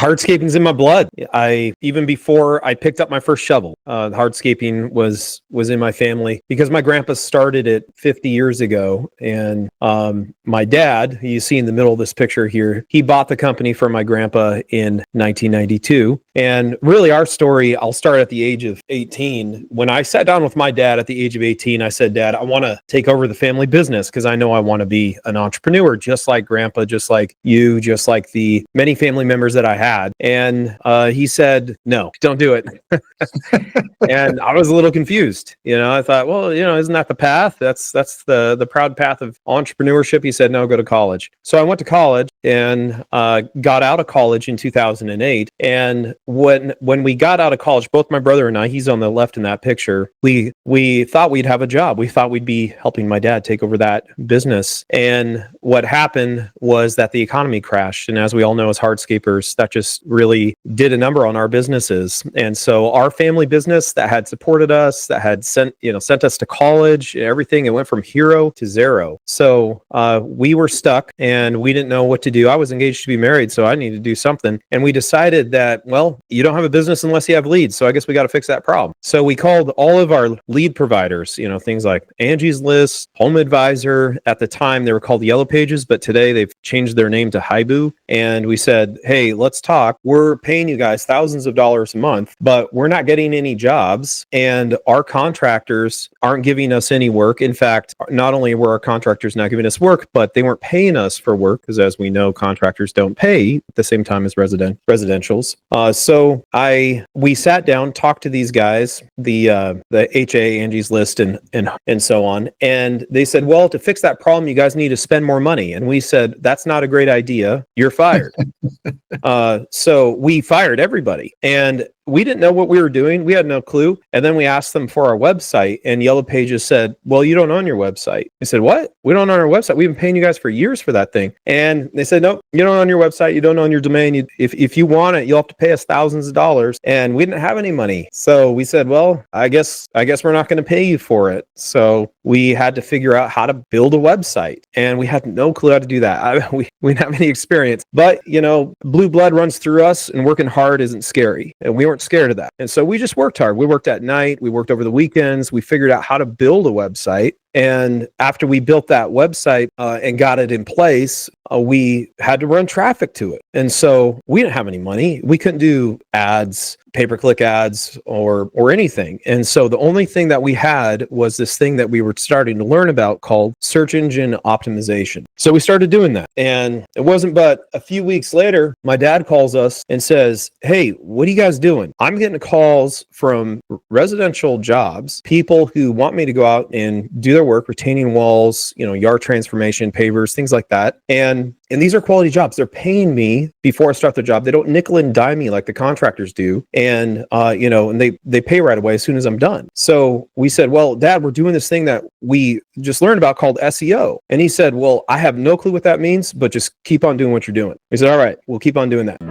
Hardscaping's in my blood. Even before I picked up my first shovel, hardscaping was in my family because my grandpa started it 50 years ago. And my dad, you see in the middle of this picture here, he bought the company from my grandpa in 1992. And really our story, I'll start at the age of 18. When I sat down with my dad at the age of 18, I said, Dad, I want to take over the family business because I know I want to be an entrepreneur, just like Grandpa, just like you, just like the many family members that I had. And he said, no, don't do it. And I was a little confused. I thought, well, isn't that the path? That's the proud path of entrepreneurship. He said, no, go to college. So I went to college and got out of college in 2008. And when we got out of college, both my brother and I, he's on the left in that picture, we thought we'd have a job. We thought we'd be helping my dad take over that business. And what happened was that the economy crashed. And as we all know, as hardscapers, that just really did a number on our businesses. And so our family business that had supported us, that had sent us to college, everything, it went from hero to zero. So we were stuck and we didn't know what to do. I was engaged to be married, so I needed to do something. And we decided that, well, you don't have a business unless you have leads. So I guess we got to fix that problem. So we called all of our lead providers, things like Angie's List, Home Advisor. At the time, they were called Yellow Pages, but today they've changed their name to Haibu. And we said, hey, let's talk. We're paying you guys thousands of dollars a month, but we're not getting any jobs. And our contractors aren't giving us any work. In fact, not only were our contractors not giving us work, but they weren't paying us for work because, as we know, contractors don't pay at the same time as residentials. So we sat down, talked to these guys, the HA, Angie's List, and so on. And they said, well, to fix that problem, you guys need to spend more money. And we said, that's not a great idea. You're fired. So we fired everybody. And we didn't know what we were doing. We had no clue. And then we asked them for our website, and Yellow Pages said, well, you don't own your website. We said, what? We don't own our website. We've been paying you guys for years for that thing. And they said, nope, you don't own your website. You don't own your domain. If you want it, you'll have to pay us thousands of dollars. And we didn't have any money. So we said, well, I guess we're not going to pay you for it. So we had to figure out how to build a website. And we had no clue how to do that. We didn't have any experience. But, blue blood runs through us, and working hard isn't scary. And we weren't scared of that. And so we just worked hard. We worked at night. We worked over the weekends. We figured out how to build a website. And after we built that website and got it in place, we had to run traffic to it. And so we didn't have any money. We couldn't do ads, pay-per-click ads, or anything. And so the only thing that we had was this thing that we were starting to learn about called search engine optimization. So we started doing that. And it wasn't but a few weeks later, my dad calls us and says, hey, what are you guys doing? I'm getting calls from residential jobs, people who want me to go out and do their work, retaining walls, yard transformation, pavers, things like that. And these are quality jobs. They're paying me before I start the job. They don't nickel and dime me like the contractors do. And, and they pay right away as soon as I'm done. So we said, well, Dad, we're doing this thing that we just learned about called SEO. And he said, well, I have no clue what that means, but just keep on doing what you're doing. We said, all right, we'll keep on doing that.